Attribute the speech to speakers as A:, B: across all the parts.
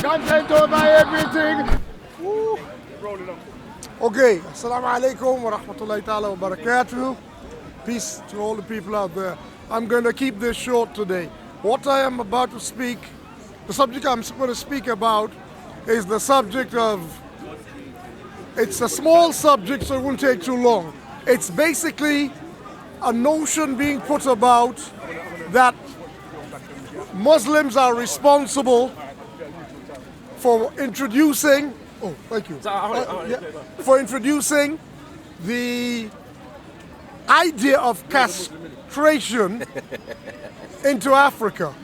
A: content over everything.
B: Woo.
A: Okay, assalamu alaikum wa rahmatullahi ta'ala wa barakatuh. Peace to all the people out there. I'm going to keep this short today. What I am about to speak, the subject I'm going to speak about is the subject of, it's a small subject so it won't take too long. It's basically a notion being put about that Muslims are responsible for introducing, oh, thank you, for introducing the idea of castration into Africa.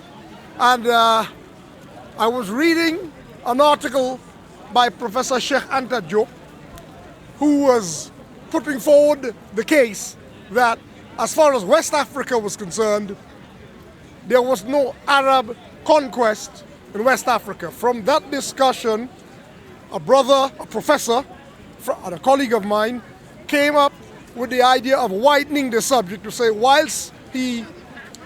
A: And I was reading an article by Professor Shaka Ra, who was putting forward the case that as far as West Africa was concerned, there was no Arab conquest in West Africa. From that discussion, a professor, and a colleague of mine, came up with the idea of widening the subject to say, whilst he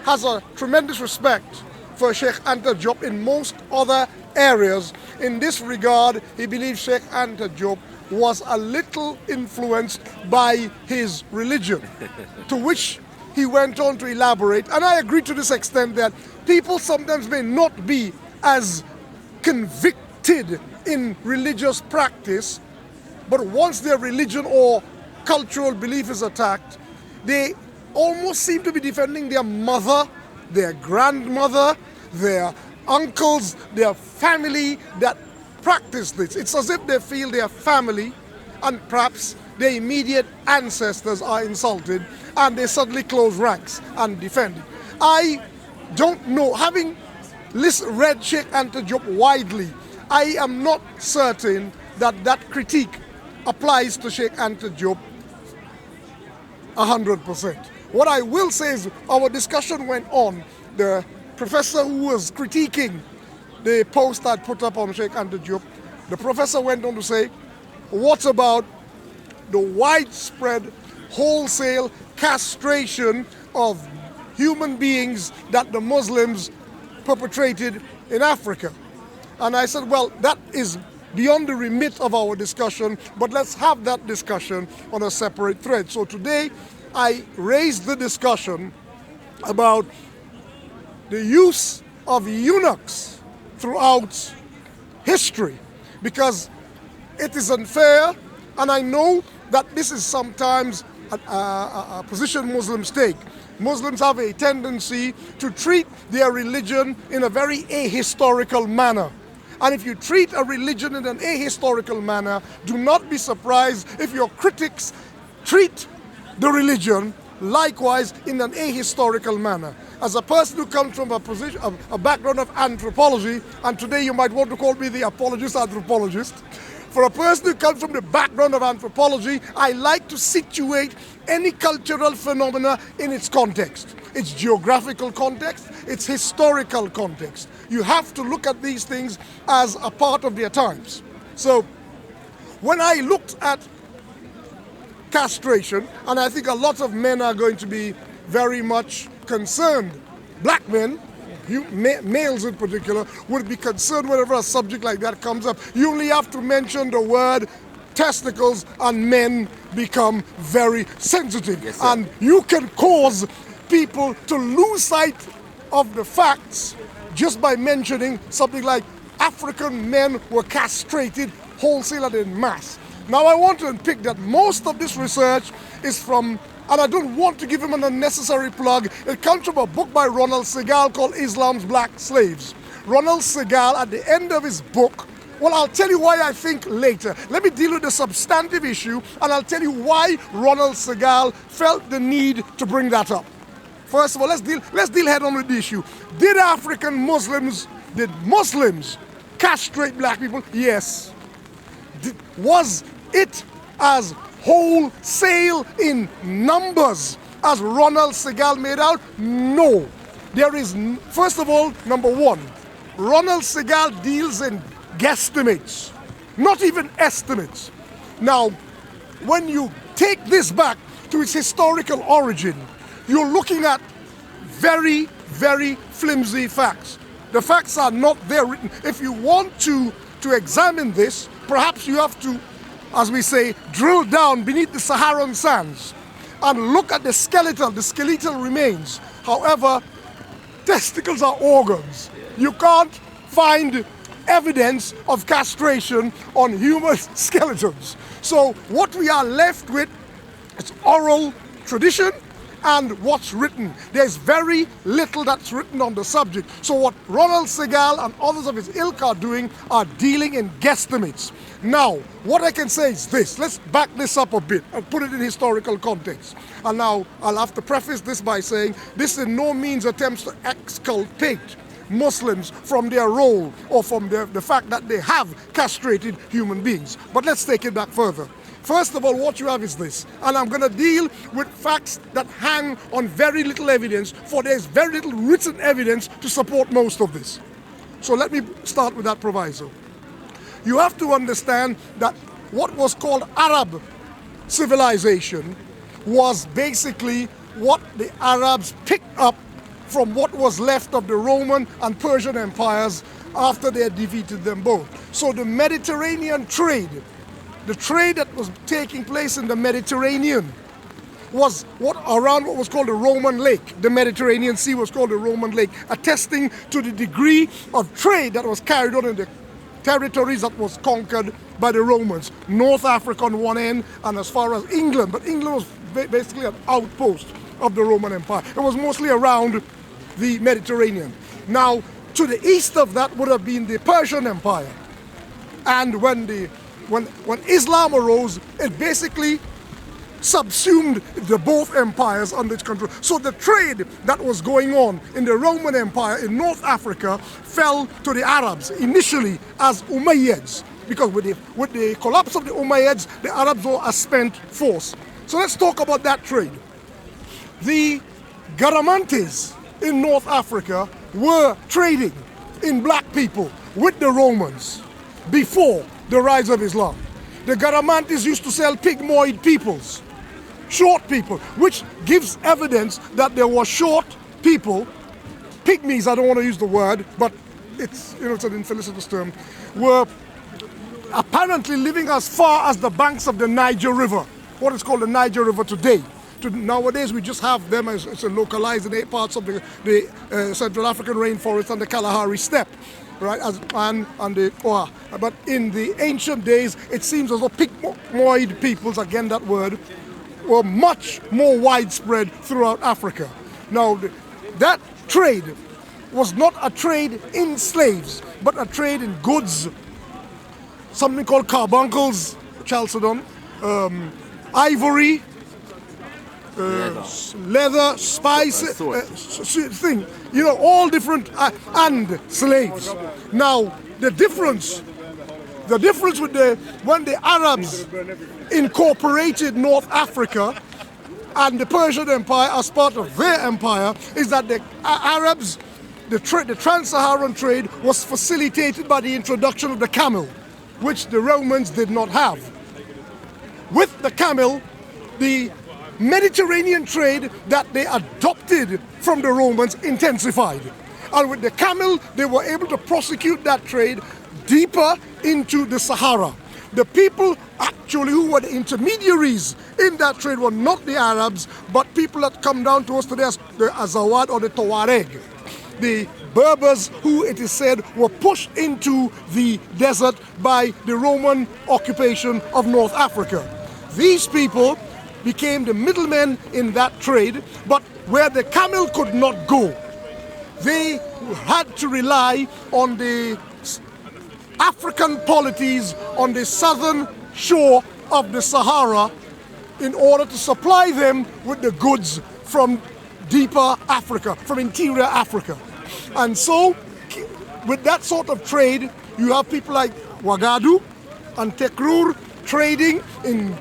A: has a tremendous respect for Sheikh Anta Diop in most other areas, in this regard, he believes Sheikh Anta Diop was a little influenced by his religion, to which he went on to elaborate. And I agree to this extent that people sometimes may not be as convicted in religious practice, but once their religion or cultural belief is attacked, they almost seem to be defending their mother, their grandmother, their uncles, their family that practice this. It's as if they feel their family and perhaps their immediate ancestors are insulted and they suddenly close ranks and defend it. I don't know, having read Sheikh Anta Diop widely, I am not certain that that critique applies to Sheikh Anta Diop 100%. What I will say is our discussion went on. The professor who was critiquing the post I'd put up on Sheikh Anta Diop, the professor went on to say, what about the widespread wholesale castration of human beings that the Muslims perpetrated in Africa? And I said, well, that is beyond the remit of our discussion, but let's have that discussion on a separate thread. So today, I raised the discussion about the use of eunuchs throughout history, because it is unfair, and I know that this is sometimes a position Muslims take. Muslims have a tendency to treat their religion in a very ahistorical manner. And if you treat a religion in an ahistorical manner, do not be surprised if your critics treat the religion likewise in an ahistorical manner. As a person who comes from a background of anthropology, and today you might want to call me the apologist anthropologist, for a person who comes from the background of anthropology, I like to situate any cultural phenomena in its context, its geographical context, its historical context. You have to look at these things as a part of their times. So when I looked at castration, and I think a lot of men are going to be very much concerned, black men, males in particular, would be concerned whenever a subject like that comes up. You only have to mention the word testicles and men become very sensitive.
B: Yes, sir.
A: And you can cause people to lose sight of the facts just by mentioning something like African men were castrated wholesale and en masse. Now I want to unpick that most of this research is from, and I don't want to give him an unnecessary plug, it comes from a book by Ronald Segal called Islam's Black Slaves. Ronald Segal, at the end of his book, well, I'll tell you why I think later. Let me deal with the substantive issue, and I'll tell you why Ronald Segal felt the need to bring that up. First of all, let's deal head on with the issue. Did Muslims castrate black people? Yes. Was it as wholesale in numbers as Ronald Segal made out? No. There is, first of all, number one, Ronald Segal deals in guesstimates, not even estimates. Now, when you take this back to its historical origin, you're looking at very, very flimsy facts. The facts are not there written. If you want to examine this, perhaps you have to, as we say, drill down beneath the Saharan sands and look at the skeletal remains. However, testicles are organs. You can't find evidence of castration on human skeletons. So what we are left with is oral tradition and what's written. There's very little that's written on the subject. So what Ronald Segal and others of his ilk are doing are dealing in guesstimates. Now, what I can say is this. Let's back this up a bit and put it in historical context. And now I'll have to preface this by saying this in no means attempts to exculpate Muslims from their role or from the fact that they have castrated human beings. But let's take it back further. First of all, what you have is this, and I'm going to deal with facts that hang on very little evidence, for there's very little written evidence to support most of this. So let me start with that proviso. You have to understand that what was called Arab civilization was basically what the Arabs picked up from what was left of the Roman and Persian empires after they had defeated them both. So the Mediterranean trade, the trade that was taking place in the Mediterranean was around what was called the Roman Lake. The Mediterranean Sea was called the Roman Lake, attesting to the degree of trade that was carried on in the territories that was conquered by the Romans. North Africa on one end and as far as England, but England was basically an outpost of the Roman Empire. It was mostly around the Mediterranean. Now, to the east of that would have been the Persian Empire. And when Islam arose, it basically subsumed the both empires under its control. So the trade that was going on in the Roman Empire in North Africa fell to the Arabs initially as Umayyads, because with the collapse of the Umayyads, the Arabs were a spent force. So let's talk about that trade. The Garamantes in North Africa were trading in black people with the Romans before the rise of Islam. The Garamantes used to sell pygmoid peoples, short people, which gives evidence that there were short people, pygmies, I don't want to use the word, but it's an infelicitous term, were apparently living as far as the banks of the Niger River, what is called the Niger River today. Nowadays we just have them as localized in 8 parts of the Central African rainforest and the Kalahari steppe, right? But in the ancient days, it seems as though pygmoid peoples, again that word, were much more widespread throughout Africa. Now, that trade was not a trade in slaves, but a trade in goods, something called carbuncles, Chalcedon, ivory, leather, spice, all different, and slaves. Now, the difference with when the Arabs incorporated North Africa and the Persian Empire as part of their empire is that the Arabs, the trans-Saharan trade was facilitated by the introduction of the camel, which the Romans did not have. With the camel, the Mediterranean trade that they adopted from the Romans intensified. And with the camel, they were able to prosecute that trade deeper into the Sahara. The people actually who were the intermediaries in that trade were not the Arabs, but people that come down to us today as the Azawad or the Tuareg. The Berbers, who it is said were pushed into the desert by the Roman occupation of North Africa. These people became the middlemen in that trade, but where the camel could not go, they had to rely on the African polities on the southern shore of the Sahara in order to supply them with the goods from deeper Africa, from interior Africa. And so, with that sort of trade, you have people like Ouagadougou and Tekrur trading in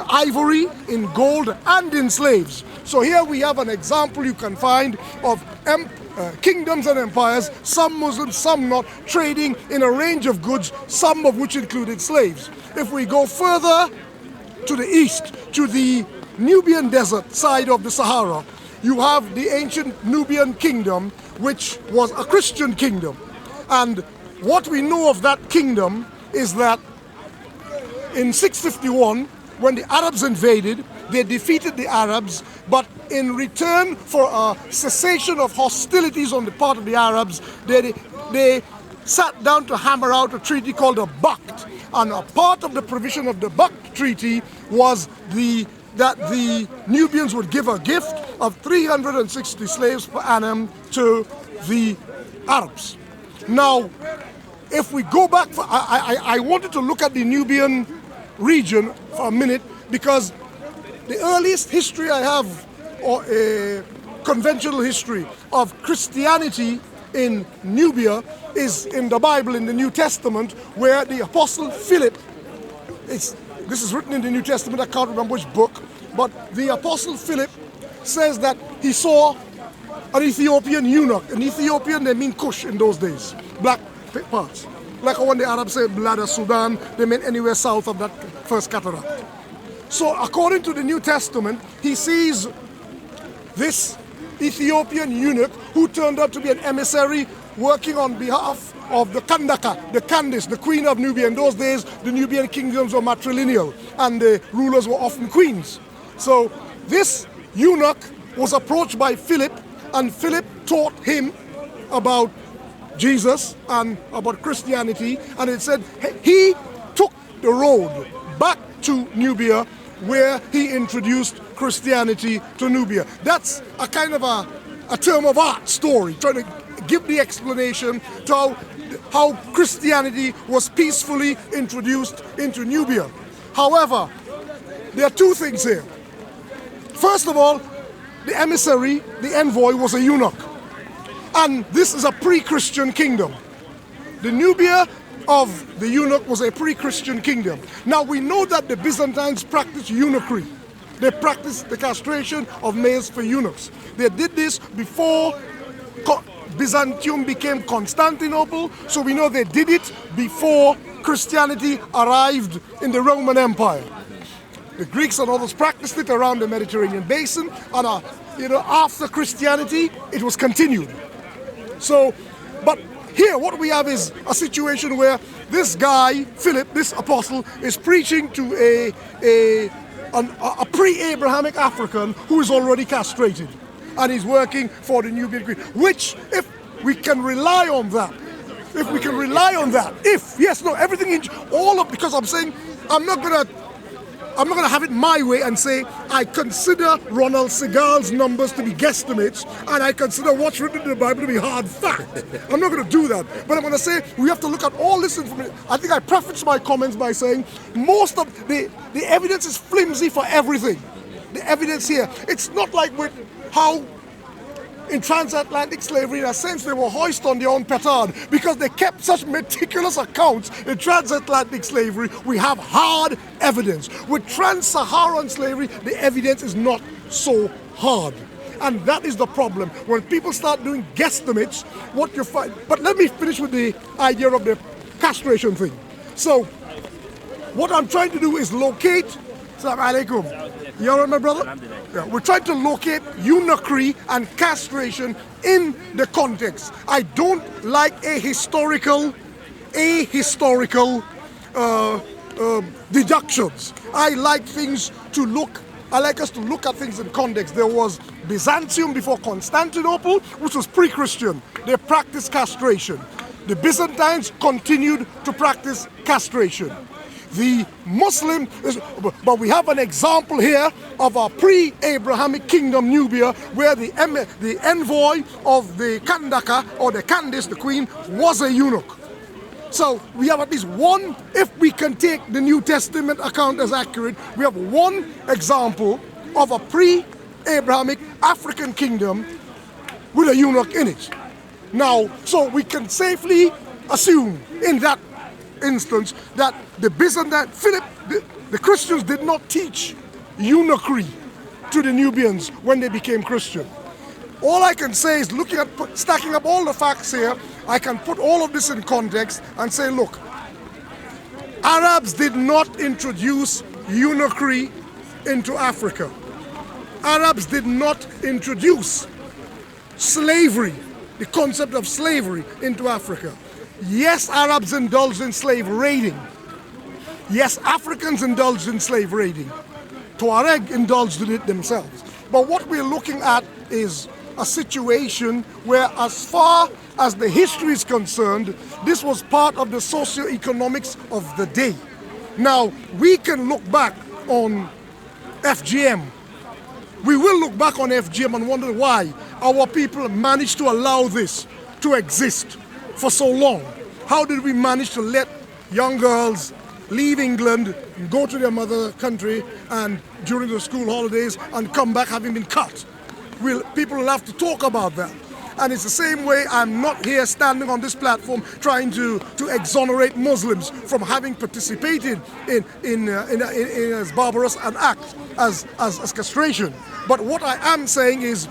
A: ivory, in gold, and in slaves. So here we have an example you can find of kingdoms and empires, some Muslims, some not, trading in a range of goods, some of which included slaves. If we go further to the east, to the Nubian desert side of the Sahara, you have the ancient Nubian kingdom, which was a Christian kingdom. And what we know of that kingdom is that in 651, when the Arabs invaded, they defeated the Arabs, but in return for a cessation of hostilities on the part of the Arabs, they sat down to hammer out a treaty called a Pact. And a part of the provision of the Pact Treaty was that the Nubians would give a gift of 360 slaves per annum to the Arabs. Now, if we go back, I wanted to look at the Nubian region for a minute, because the earliest history I have, or a conventional history of Christianity in Nubia, is in the Bible, in the New Testament, where the Apostle Philip, this is written in the New Testament, I can't remember which book, but the Apostle Philip says that he saw an Ethiopian eunuch. An Ethiopian, they mean Kush in those days, black parts. Like when the Arabs say Blada Sudan, they meant anywhere south of that first cataract. So according to the New Testament, he sees this Ethiopian eunuch who turned out to be an emissary working on behalf of the Kandaka, the Candace, the queen of Nubia. In those days, the Nubian kingdoms were matrilineal and the rulers were often queens. So this eunuch was approached by Philip, and Philip taught him about Jesus and about Christianity, and it said he took the road back to Nubia where he introduced Christianity to Nubia. That's a kind of a term of art story, trying to give the explanation to how Christianity was peacefully introduced into Nubia. However, there are two things here. First of all, the emissary, the envoy, was a eunuch. And this is a pre-Christian kingdom. The Nubia of the eunuch was a pre-Christian kingdom. Now we know that the Byzantines practiced eunuchry. They practiced the castration of males for eunuchs. They did this before Byzantium became Constantinople, so we know they did it before Christianity arrived in the Roman Empire. The Greeks and others practiced it around the Mediterranean basin, and after Christianity, it was continued. So, but here what we have is a situation where this guy, Philip, this apostle, is preaching to a pre-Abrahamic African who is already castrated, and he's working for the Nubian Queen. Which, if we can rely on that, because I'm saying I'm not gonna have it my way and say I consider Ronald Seagal's numbers to be guesstimates and I consider what's written in the Bible to be hard fact. I'm not gonna do that. But I'm gonna say we have to look at all this information. I think I prefaced my comments by saying most of the evidence is flimsy for everything. The evidence here, it's not like with how in transatlantic slavery, in a sense, they were hoist on their own petard because they kept such meticulous accounts. In transatlantic slavery, we have hard evidence. With trans-Saharan slavery, the evidence is not so hard. And that is the problem. When people start doing guesstimates, what you find. But let me finish with the idea of the castration thing. So, what I'm trying to do is locate. Assalamu alaikum. You all right, my brother? Yeah, we're trying to locate eunuchry and castration in the context. I don't like ahistorical deductions. I like us to look at things in context. There was Byzantium before Constantinople, which was pre-Christian. They practiced castration. The Byzantines continued to practice castration. The Muslim, but we have an example here of a pre-Abrahamic kingdom, Nubia, where the envoy of the Kandaka, or the Candace, the queen, was a eunuch. So we have at least one, if we can take the New Testament account as accurate, we have one example of a pre-Abrahamic African kingdom with a eunuch in it. Now, so we can safely assume in that instance that the Byzantine, Philip, the Christians did not teach eunuchry to the Nubians when they became Christian. All I can say is looking at, stacking up all the facts here, I can put all of this in context and say, look, Arabs did not introduce eunuchry into Africa. Arabs did not introduce slavery the concept of slavery into Africa. Yes, Arabs indulged in slave raiding. Yes, Africans indulged in slave raiding. Tuareg indulged in it themselves. But what we're looking at is a situation where, as far as the history is concerned, this was part of the socio-economics of the day. Now, we can look back on FGM. We will look back on FGM and wonder why our people managed to allow this to exist for so long. How did we manage to let young girls leave England, go to their mother country and during the school holidays and come back having been cut? People will have to talk about that. And it's the same way I'm not here standing on this platform trying to exonerate Muslims from having participated in as barbarous an act as castration. But what I am saying is,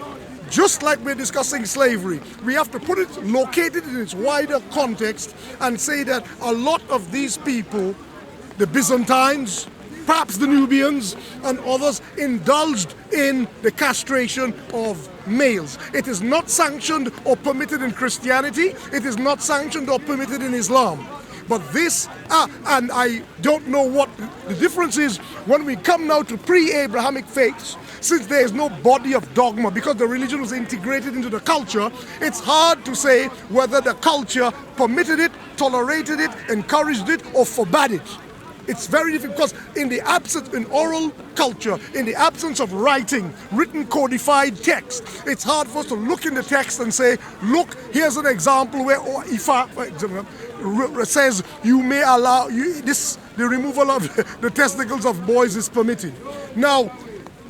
A: just like we're discussing slavery, we have to put it, locate it in its wider context and say that a lot of these people, the Byzantines, perhaps the Nubians and others, indulged in the castration of males. It is not sanctioned or permitted in Christianity. It is not sanctioned or permitted in Islam. But this, and I don't know what the difference is when we come now to pre-Abrahamic faiths, since there is no body of dogma, because the religion was integrated into the culture, it's hard to say whether the culture permitted it, tolerated it, encouraged it, or forbade it. It's very difficult because in the absence, in oral culture, in the absence of writing, written codified text, it's hard for us to look in the text and say, look, here's an example where Ifa, for example, says you may allow, the removal of the testicles of boys is permitted. Now,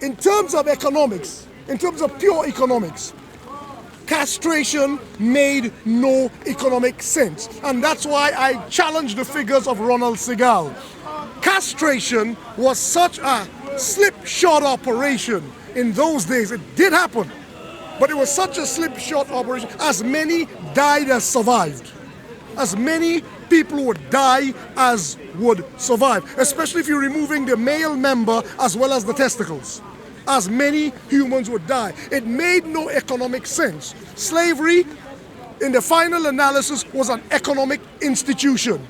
A: in terms of economics, in terms of pure economics, castration made no economic sense. And that's why I challenge the figures of Ronald Segal. Castration was such a slipshod operation in those days. It did happen, but it was such a slipshod operation. As many died as survived. As many people would die as would survive, especially if you're removing the male member as well as the testicles. As many humans would die. It made no economic sense. Slavery, in the final analysis, was an economic institution.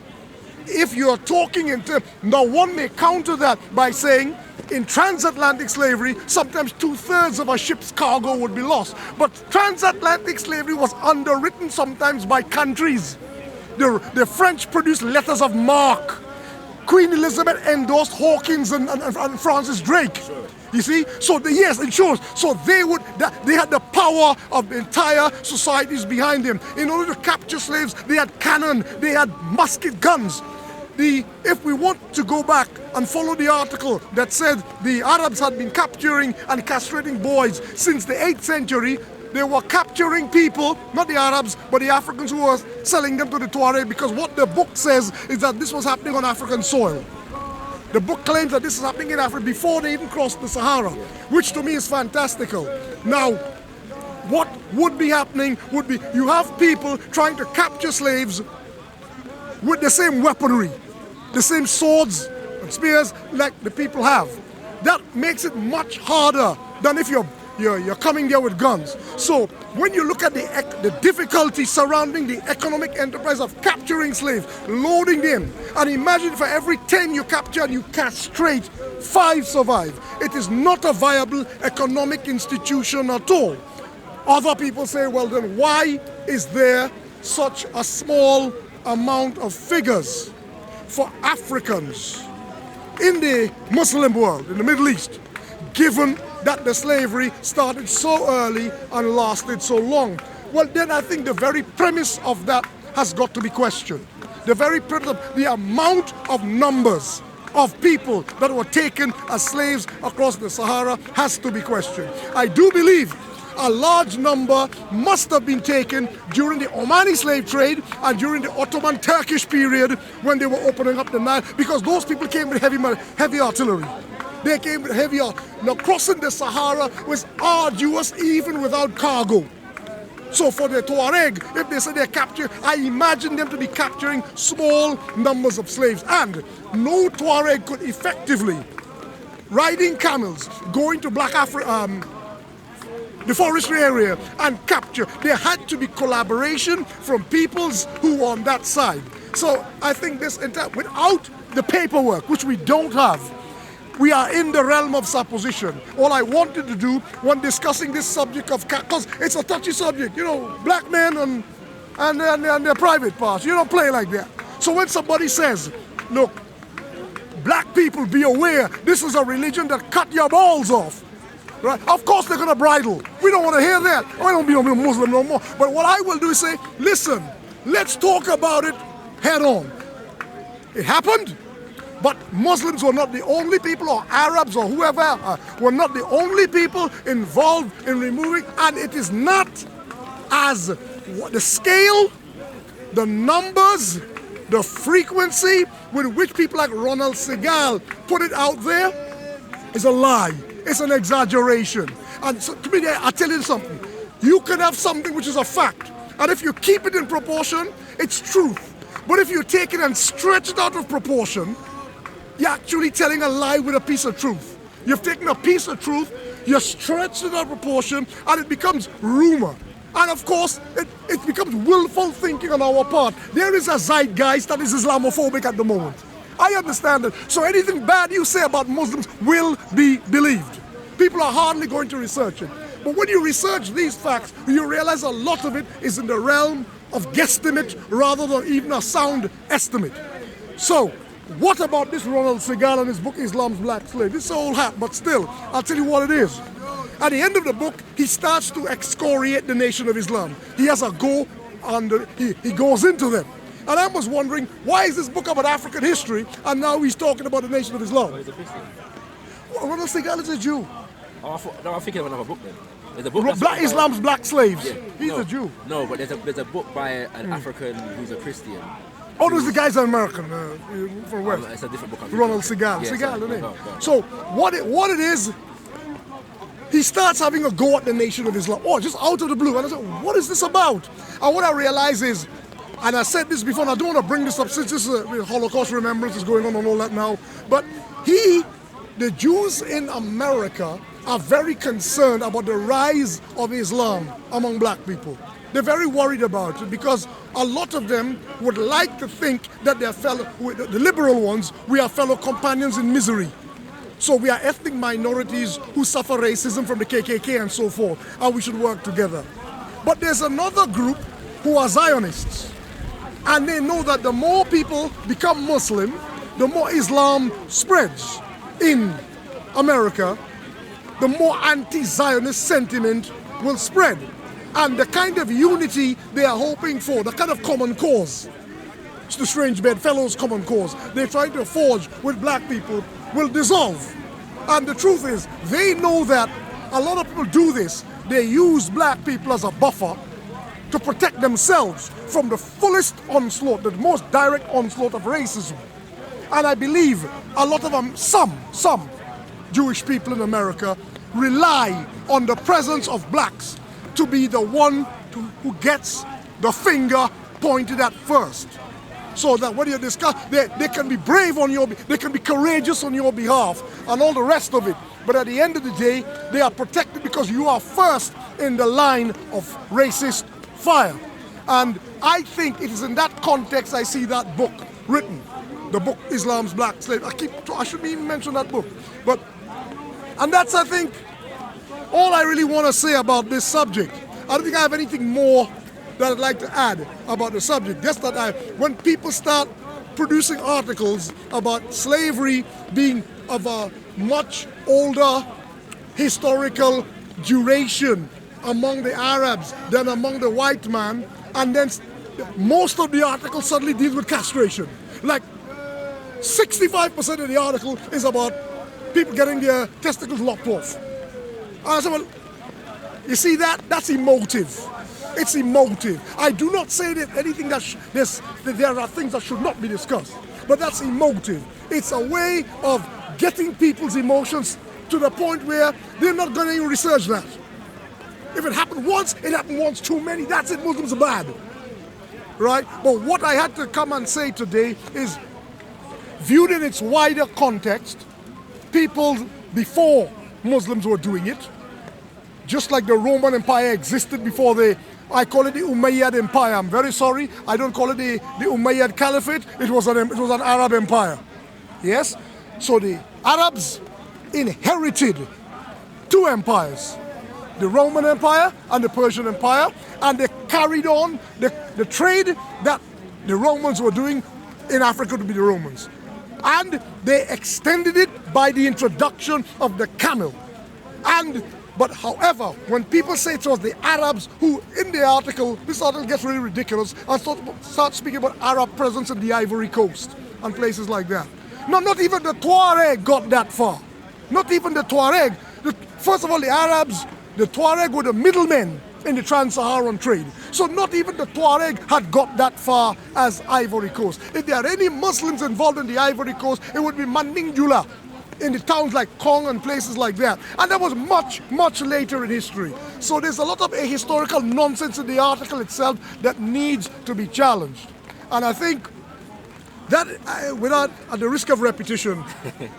A: If you're talking in terms, now one may counter that by saying in transatlantic slavery, sometimes 2/3 of a ship's cargo would be lost. But transatlantic slavery was underwritten sometimes by countries. The French produced letters of marque. Queen Elizabeth endorsed Hawkins and Francis Drake. You see, so yes, it shows. So they had the power of the entire societies behind them. In order to capture slaves, they had cannon, they had musket guns. If we want to go back and follow the article that said the Arabs had been capturing and castrating boys since the 8th century, they were capturing people, not the Arabs, but the Africans who were selling them to the Tuareg, because what the book says is that this was happening on African soil. The book claims that this is happening in Africa before they even crossed the Sahara, which to me is fantastical. Now, what would be happening would be you have people trying to capture slaves with the same weaponry, the same swords and spears like the people have. That makes it much harder than if you're coming there with guns. So when you look at the difficulty surrounding the economic enterprise of capturing slaves, loading them, and imagine for every 10 you capture and you castrate, 5 survive. It is not a viable economic institution at all. Other people say, well then why is there such a small amount of figures for Africans in the Muslim world, in the Middle East, given that the slavery started so early and lasted so long? Well, then I think the very premise of that has got to be questioned. The very premise of the amount of numbers of people that were taken as slaves across the Sahara has to be questioned. I do believe a large number must have been taken during the Omani slave trade and during the Ottoman Turkish period when they were opening up the Nile, because those people came with heavy artillery. They came with heavy artillery. Now crossing the Sahara was arduous even without cargo. So for the Tuareg, if they say they're capturing, I imagine them to be capturing small numbers of slaves. And no Tuareg could effectively, riding camels, going to the forestry area and capture. There had to be collaboration from peoples who were on that side. So I think this entire, without the paperwork, which we don't have, we are in the realm of supposition. All I wanted to do when discussing this subject of, because it's a touchy subject, you know, black men and their private parts, you don't play like that. So when somebody says, look, black people, be aware, this is a religion that cut your balls off. Right? Of course they're going to bridle. We don't want to hear that. I don't be a Muslim no more. But what I will do is say, listen, let's talk about it head on. It happened, but Muslims were not the only people, or Arabs or whoever, were not the only people involved in removing, and it is not as the scale, the numbers, the frequency with which people like Ronald Segal put it out there is a lie. It's an exaggeration. And so, to me, I tell you something. You can have something which is a fact, and if you keep it in proportion, it's truth. But if you take it and stretch it out of proportion, you're actually telling a lie with a piece of truth. You've taken a piece of truth, you stretch it out of proportion, and it becomes rumor. And of course, it becomes willful thinking on our part. There is a zeitgeist that is Islamophobic at the moment. I understand it. So anything bad you say about Muslims will be believed. People are hardly going to research it. But when you research these facts, you realize a lot of it is in the realm of guesstimate rather than even a sound estimate. So, what about this Ronald Segal and his book Islam's Black Slave? It's old hat, but still, I'll tell you what it is. At the end of the book, he starts to excoriate the Nation of Islam. He has a go on he goes into them. And I was wondering, why is this book about African history and now he's talking about the Nation of Islam?
B: He's a Christian.
A: Well, Ronald Segal is a Jew.
B: Oh, I'm thinking of another book then. There's a book
A: Islam's Black Slaves.
B: Yeah.
A: He's a Jew.
B: No, but there's a book by an African who's a Christian.
A: Oh, there's the guy's an American from where?
B: It's a different book.
A: Ronald Segal.
B: Yeah,
A: Segal, isn't it?
B: go.
A: So what it is, he starts having a go at the Nation of Islam. Oh, just out of the blue. And I said, what is this about? And what I realize is, and I said this before, and I don't want to bring this up since this Holocaust remembrance is going on and all that now, but the Jews in America are very concerned about the rise of Islam among black people. They're very worried about it because a lot of them would like to think that they're the liberal ones, we are fellow companions in misery. So we are ethnic minorities who suffer racism from the KKK and so forth, and we should work together. But there's another group who are Zionists, and they know that the more people become Muslim, the more Islam spreads in America, the more anti-Zionist sentiment will spread. And the kind of unity they are hoping for, the kind of common cause, it's the strange bedfellows common cause, they're trying to forge with black people, will dissolve. And the truth is, they know that a lot of people do this. They use black people as a buffer to protect themselves from the fullest onslaught, the most direct onslaught of racism. And I believe a lot of them, some Jewish people in America rely on the presence of blacks to be the one who gets the finger pointed at first. So that when you discuss, they can be brave on your, they can be courageous on your behalf and all the rest of it. But at the end of the day, they are protected because you are first in the line of racist fire. And I think it is in that context I see that book written. The book Islam's Black Slave. I shouldn't even mention that book. And that's, I think, all I really want to say about this subject. I don't think I have anything more that I'd like to add about the subject. Just that when people start producing articles about slavery being of a much older historical duration among the Arabs than among the white man, and then most of the article suddenly deals with castration. Like 65% of the article is about people getting their testicles lopped off. And I said, well, you see that's emotive. It's emotive. I do not say that anything that there are things that should not be discussed, but that's emotive. It's a way of getting people's emotions to the point where they're not going to even research that. If it happened once, it happened once too many. That's it, Muslims are bad. Right? But what I had to come and say today is, viewed in its wider context, people before Muslims were doing it, just like the Roman Empire existed before I call it the Umayyad Empire. I'm very sorry. I don't call it the Umayyad Caliphate. It was an Arab empire. Yes? So the Arabs inherited two empires, the Roman Empire and the Persian Empire, and they carried on the trade that the Romans were doing in Africa to be the Romans. And they extended it by the introduction of the camel. But however, when people say it was the Arabs who, in the article, this article gets really ridiculous, and start speaking about Arab presence in the Ivory Coast and places like that. No, not even the Tuareg got that far. Not even the Tuareg. First of all, the Arabs, the Tuareg were the middlemen in the trans-Saharan trade. So not even the Tuareg had got that far as Ivory Coast. If there are any Muslims involved in the Ivory Coast, it would be Mandingjula, in the towns like Kong and places like that. And that was much, much later in history. So there's a lot of ahistorical nonsense in the article itself that needs to be challenged. And I think that, without, at the risk of repetition,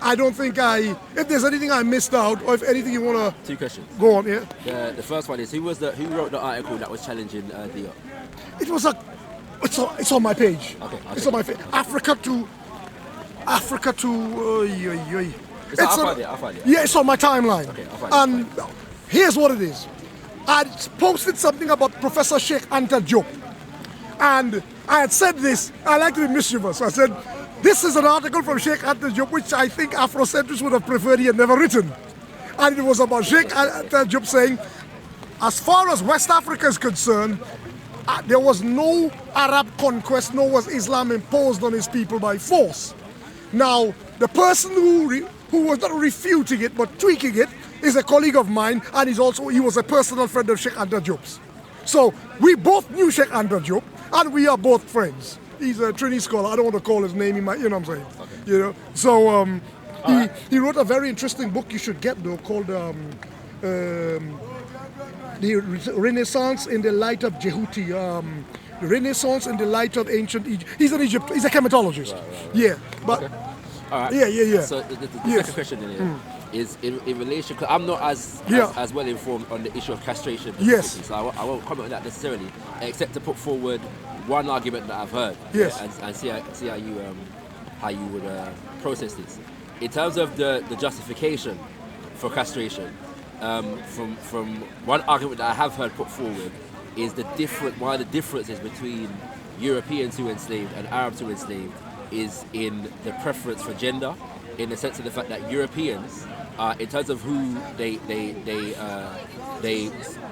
A: I don't think if there's anything I missed out, or if anything you want to...
B: Two questions.
A: Go on, yeah?
B: The first one is, who wrote the article that was challenging Diop?
A: It's on my page.
B: Okay.
A: It's on my page. Africa to...
B: I'll find it.
A: Yeah, it's on my timeline.
B: Okay, I'll find it.
A: And here's what it is. I posted something about Professor Sheikh Anta Diop. And I had said this, I like to be mischievous. I said, this is an article from Sheikh Anta Diop, which I think Afrocentrists would have preferred he had never written. And it was about Sheikh Anta Diop saying, as far as West Africa is concerned, there was no Arab conquest, nor was Islam imposed on his people by force. Now, the person who was not refuting it but tweaking it is a colleague of mine, and he was a personal friend of Sheikh Anta Diop's. So we both knew Sheikh Anta Diop, and we are both friends. He's a Trini scholar. I don't want to call his name. You know what I'm saying? Okay. You know. So he wrote a very interesting book you should get though, called the Renaissance in the Light of Jehuti. The Renaissance in the Light of Ancient Egypt. He's an Egypt. He's a chematologist. Right. Yeah, but
B: okay. All right.
A: Yeah.
B: So the second question in here is in relation, because I'm not as well informed on the issue of castration.
A: Yes.
B: So I won't comment on that necessarily, except to put forward one argument that I've heard.
A: Yes.
B: And see how you would process this. In terms of the justification for castration, from one argument that I have heard put forward is one of the differences between Europeans who enslaved and Arabs who enslaved is in the preference for gender, in the sense of the fact that Europeans, in terms of who they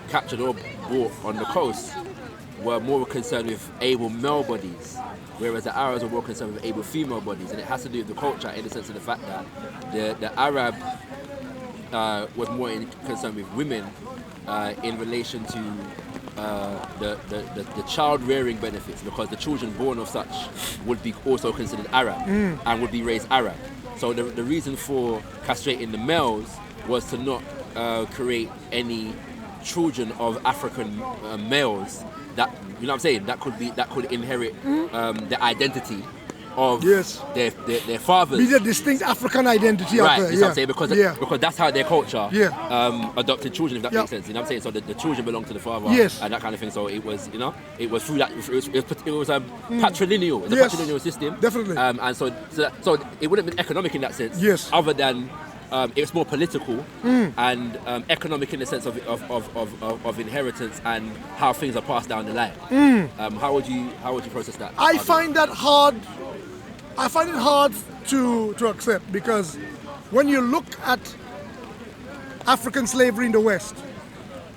B: captured or brought on the coast, were more concerned with able male bodies, whereas the Arabs were more concerned with able female bodies. And it has to do with the culture, in the sense of the fact that the Arab was more concerned with women in relation to the child rearing benefits, because the children born of such would be also considered Arab and would be raised Arab. So the reason for castrating the males was to not create any children of African males that, you know what I'm saying, that could inherit the identity of their fathers.
A: Be the distinct African identity
B: right,
A: out there.
B: What I'm saying, because that's how their culture adopted children, if that makes sense. You know what I'm saying? So the children belong to the father and that kind of thing. So it was, it was through that, it was patrilineal. It's a patrilineal system.
A: Definitely.
B: And so it wouldn't have been economic in that sense.
A: Yes.
B: Other than it's more political and economic in the sense of inheritance and how things are passed down the line. How would you process that?
A: I find that hard. I find it hard to accept, because when you look at African slavery in the West,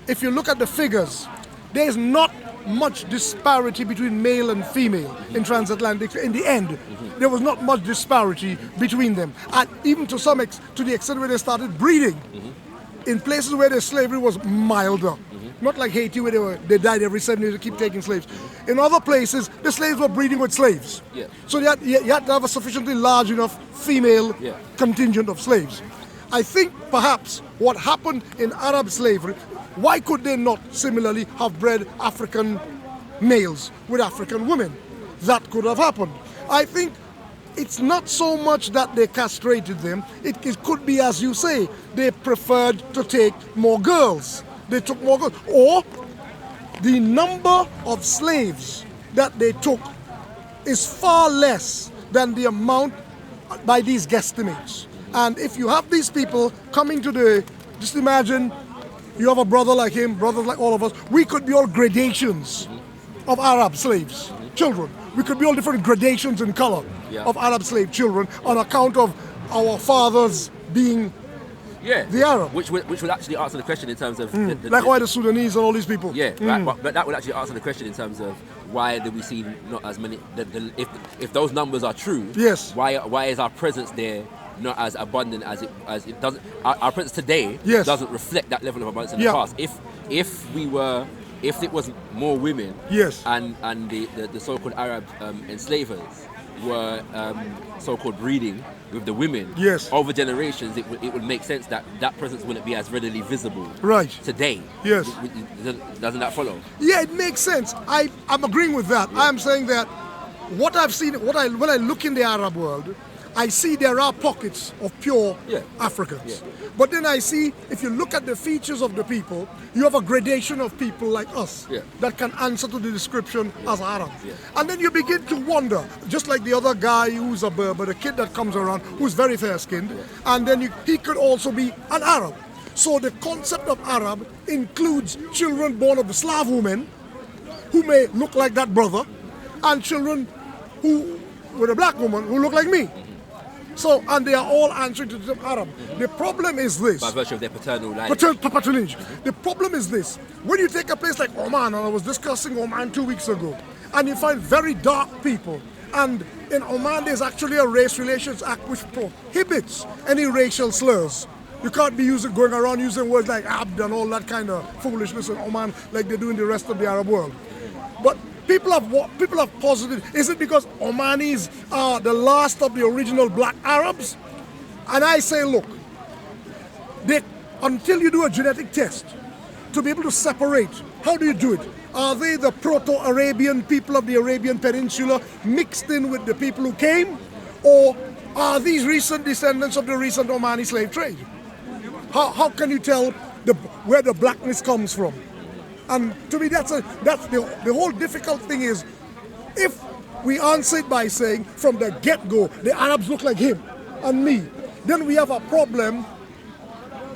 A: if you look at the figures, there's not much disparity between male and female in transatlantic. In the end, there was not much disparity between them, and even to the extent where they started breeding in places where the slavery was milder. Not like Haiti, where they died every 7 years to keep taking slaves. In other places, the slaves were breeding with slaves.
B: Yeah.
A: So you had to have a sufficiently large enough female contingent of slaves. I think perhaps what happened in Arab slavery, why could they not similarly have bred African males with African women? That could have happened. I think it's not so much that they castrated them. It could be, as you say, they preferred to take more girls. they took more goods. Or the number of slaves that they took is far less than the amount by these guesstimates. And if you have these people coming to just imagine you have a brother like him, brothers like all of us, we could be all gradations of Arab slaves, children. We could be all different gradations in color of Arab slave children on account of our fathers being the Arab.
B: Which would actually answer the question in terms of...
A: like why the Sudanese and all these people.
B: Yeah, right, but that would actually answer the question in terms of why do we see not as many... if those numbers are true,
A: yes,
B: why is our presence there not as abundant as it doesn't... Our presence today doesn't reflect that level of abundance in the past. If it was more women and the so-called Arab enslavers were so-called breeding with the women over generations, it would make sense that that presence wouldn't be as readily visible today.
A: Yes.
B: Doesn't that follow?
A: Yeah, it makes sense. I'm agreeing with that. I'm saying that what I've seen, when I look in the Arab world, I see there are pockets of pure Africans. But then I see, if you look at the features of the people, you have a gradation of people like us that can answer to the description as Arabs. And then you begin to wonder, just like the other guy who's a Berber, the kid that comes around, who's very fair-skinned, and then he could also be an Arab. So the concept of Arab includes children born of the Slav women, who may look like that brother, and children who, with a black woman, who look like me. So, and they are all answering to the Arab. The problem is this.
B: By virtue of their paternal lineage.
A: Patronage. The problem is this. When you take a place like Oman, and I was discussing Oman 2 weeks ago, and you find very dark people, and in Oman there's actually a Race Relations Act which prohibits any racial slurs. You can't be going around using words like abd and all that kind of foolishness in Oman like they do in the rest of the Arab world. But people have posited, is it because Omanis are the last of the original black Arabs? And I say, look, until you do a genetic test to be able to separate, how do you do it? Are they the Proto-Arabian people of the Arabian Peninsula mixed in with the people who came? Or are these recent descendants of the recent Omani slave trade? How can you tell where the blackness comes from? And to me, that's the whole difficult thing is, if we answer it by saying from the get-go, the Arabs look like him and me, then we have a problem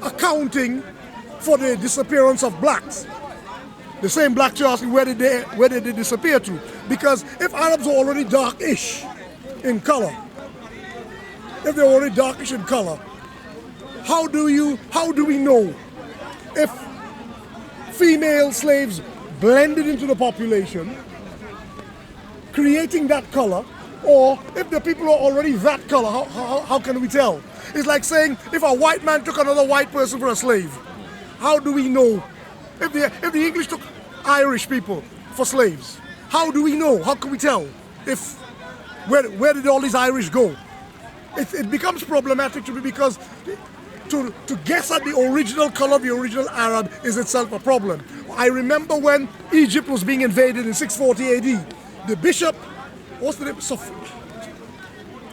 A: accounting for the disappearance of blacks. The same blacks you're asking, where did they disappear to? Because if Arabs are already darkish in color, if they're already darkish in color, how do we know if female slaves blended into the population, creating that color, or if the people are already that color, how can we tell? It's like saying if a white man took another white person for a slave, how do we know? If the English took Irish people for slaves, how do we know? How can we tell? Where did all these Irish go? It becomes problematic to me because to guess at the original color of the original Arab is itself a problem. I remember when Egypt was being invaded in 640 AD, the bishop, what's the name?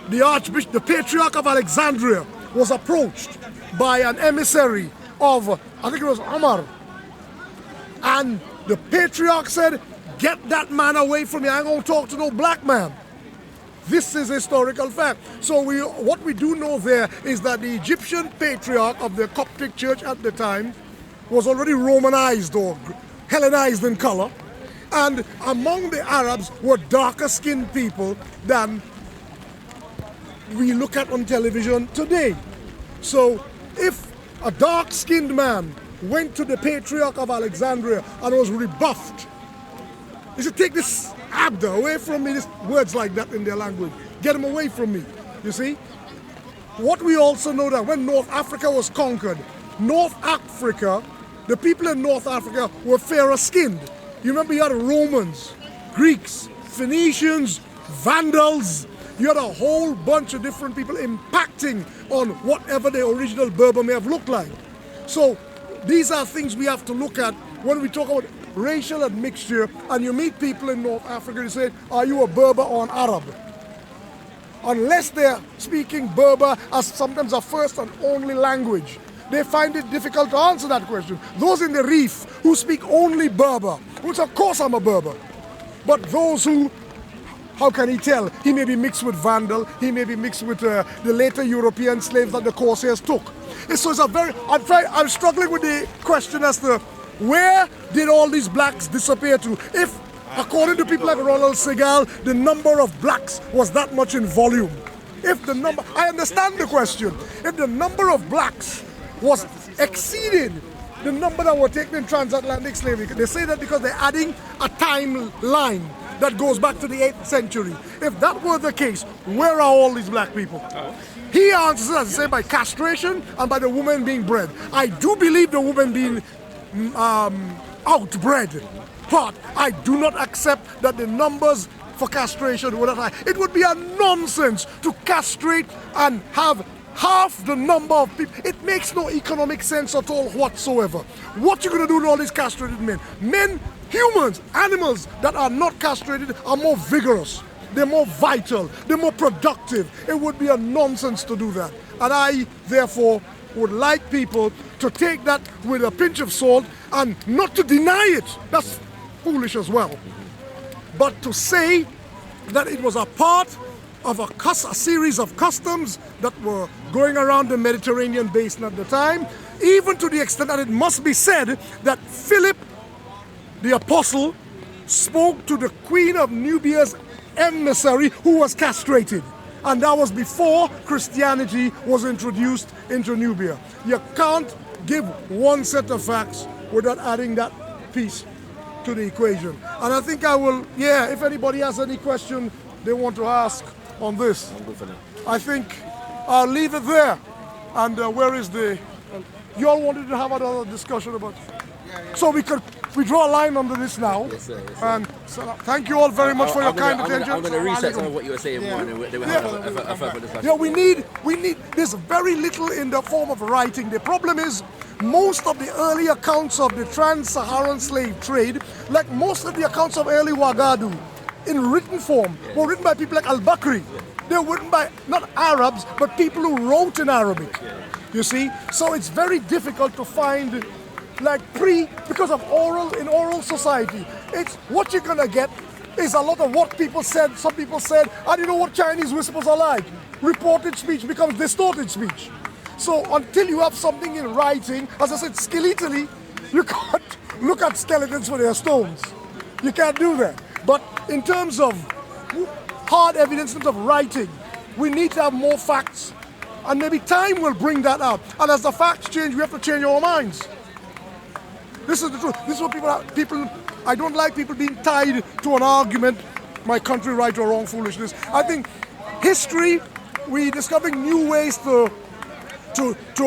A: The archbishop, the patriarch of Alexandria, was approached by an emissary of, I think it was Omar, and the patriarch said, "Get that man away from me, I ain't gonna talk to no black man." This is historical fact. So what we do know there is that the Egyptian patriarch of the Coptic church at the time was already Romanized or Hellenized in color. And among the Arabs were darker skinned people than we look at on television today. So if a dark skinned man went to the patriarch of Alexandria and was rebuffed, he said, "Take this Abda away from me," words like that in their language. Get him away from me, you see? What we also know that when North Africa was conquered, North Africa, the people in North Africa were fairer skinned. You remember you had Romans, Greeks, Phoenicians, Vandals. You had a whole bunch of different people impacting on whatever the original Berber may have looked like. So these are things we have to look at when we talk about racial admixture, and you meet people in North Africa, you say, "Are you a Berber or an Arab?" Unless they're speaking Berber as sometimes a first and only language, they find it difficult to answer that question. Those in the reef who speak only Berber, which of course I'm a Berber, but those who, how can he tell? He may be mixed with Vandal, he may be mixed with the later European slaves that the Corsairs took. So it's a very, I'm struggling with the question as to where did all these blacks disappear to? If, according to people like Ronald Segal, the number of blacks was that much in volume. If the number, I understand the question, if the number of blacks was exceeded the number that were taken in transatlantic slavery, they say that because they're adding a timeline that goes back to the 8th century. If that were the case, where are all these black people? He answers, as I say, by castration and by the woman being bred. I do believe the woman being outbred, but I do not accept that the numbers for castration were that high. It would be a nonsense to castrate and have half the number of people. It makes no economic sense at all whatsoever. What you going to do to all these castrated men? Men, humans, animals that are not castrated are more vigorous. They're more vital. They're more productive. It would be a nonsense to do that. And I, therefore, would like people to take that with a pinch of salt and not to deny it. That's foolish as well. But to say that it was a part of a series of customs that were going around the Mediterranean basin at the time, even to the extent that it must be said that Philip the Apostle spoke to the Queen of Nubia's emissary who was castrated. And that was before Christianity was introduced into Nubia. You can't give one set of facts without adding that piece to the equation. And I think I will, if anybody has any question they want to ask on this,
B: I'm good for that.
A: I think I'll leave it there. And where is the, you all wanted to have another discussion about, so we draw a line under this now.
B: Yes, sir. Yes, sir.
A: And so, thank you all very much for your kind attention.
B: I'm going to reset some of what you were saying more, and then we'll have a further discussion.
A: Yeah, we need, there's very little in the form of writing. The problem is, most of the early accounts of the trans-Saharan slave trade, like most of the accounts of early Ouagadougou, in written form, were written by people like Al-Bakri. They were written by, not Arabs, but people who wrote in Arabic. You see? So it's very difficult to find, like because of oral society, it's what you're gonna get is a lot of what people said, some people said, and you know what Chinese whispers are like? Reported speech becomes distorted speech. So until you have something in writing, as I said, skeletally, you can't look at skeletons for their stones. You can't do that. But in terms of hard evidence, in terms of writing, we need to have more facts. And maybe time will bring that out. And as the facts change, we have to change our minds. This is the truth. This is what people, I don't like people being tied to an argument, my country right or wrong foolishness. I think history, we're discovering new ways to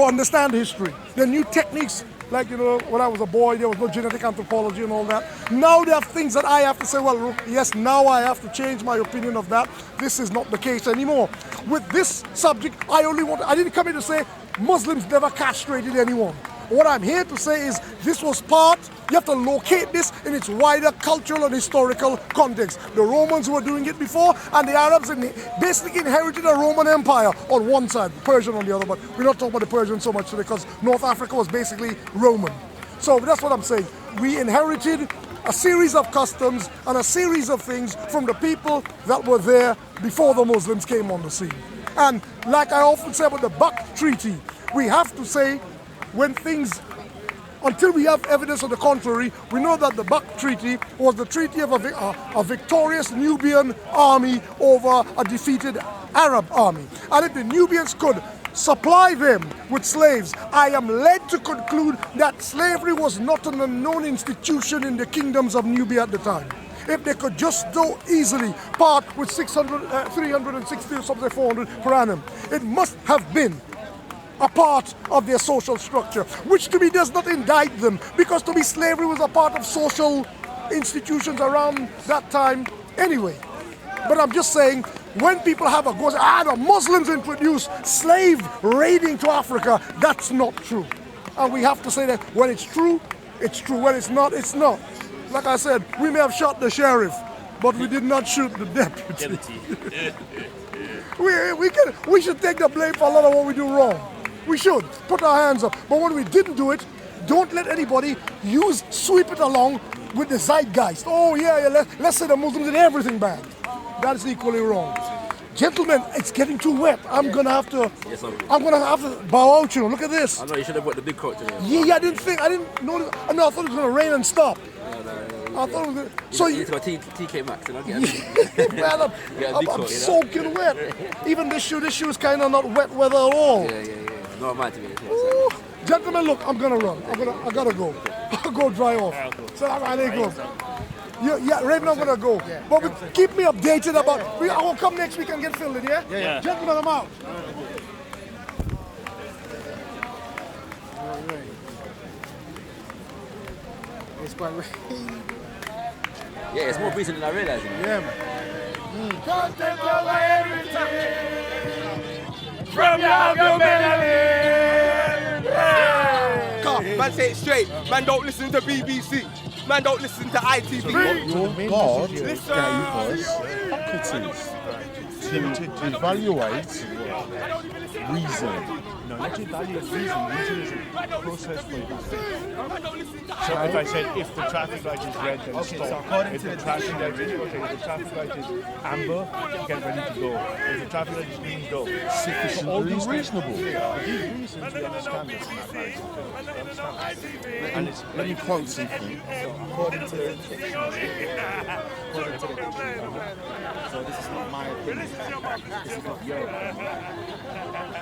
A: understand history. There are new techniques, like, you know, when I was a boy, there was no genetic anthropology and all that. Now there are things that I have to say, well, look, yes, now I have to change my opinion of that. This is not the case anymore. With this subject, I didn't come here to say Muslims never castrated anyone. What I'm here to say is this was part, you have to locate this in its wider cultural and historical context. The Romans were doing it before, and the Arabs basically inherited a Roman Empire on one side, Persian on the other, but we're not talking about the Persians so much today because North Africa was basically Roman. So that's what I'm saying. We inherited a series of customs and a series of things from the people that were there before the Muslims came on the scene. And like I often say about the Buck Treaty, we have to say, when things, until we have evidence of the contrary, we know that the Buck Treaty was the treaty of a victorious Nubian army over a defeated Arab army. And if the Nubians could supply them with slaves, I am led to conclude that slavery was not an unknown institution in the kingdoms of Nubia at the time. If they could just so easily part with 360 or something, 400 per annum, it must have been a part of their social structure, which to me does not indict them, because to me slavery was a part of social institutions around that time anyway. But I'm just saying, when people have a go, the Muslims introduced slave raiding to Africa, that's not true. And we have to say that when it's true, it's true. When it's not, it's not. Like I said, we may have shot the sheriff, but we did not shoot the deputy. We should take the blame for a lot of what we do wrong. We should put our hands up. But when we didn't do it, don't let anybody sweep it along with the zeitgeist. Oh yeah, let's say the Muslims did everything bad. That is equally wrong. Gentlemen, it's getting too wet. I'm gonna have to bow out. You know, look at this.
B: I know you should have put the big coat today.
A: Yeah, I didn't notice. I thought it was gonna rain and stop. I thought it was gonna. So
B: You need to go TK Maxx and I'll get
A: man, I'm soaking wet. Even this shoe is kind of not wet weather at all.
B: Yeah. No, mine to me.
A: Ooh. Gentlemen, look, I'm gonna run. I gotta go. I'll go dry off. Assalamu alaikum. Yeah, Raven, I'm gonna go. But keep me updated about. I will come next week and get filled in, yeah?
C: Yeah.
A: Gentlemen, I'm out.
C: It's quite
B: Yeah, it's more recent than I realised.
C: Yeah, man.
D: From your Man, say it straight. Man, don't listen to BBC. Man, don't listen to ITV.
E: Your God gave us faculties to evaluate reason.
F: No, not to evaluate reason. Reason is a process for evaluation. So if I said if the traffic light is red, then stop.
E: So according
F: If
E: to
F: the
E: the
F: traffic light is if the traffic light is amber, get ready to go. If the traffic light is green, go.
E: sufficiently reasonable.
F: These reasons we understand this in mathematics. We understand this. And it's
E: Let me quote something.
C: according to the dictionary. So this is not my opinion. This is not your opinion.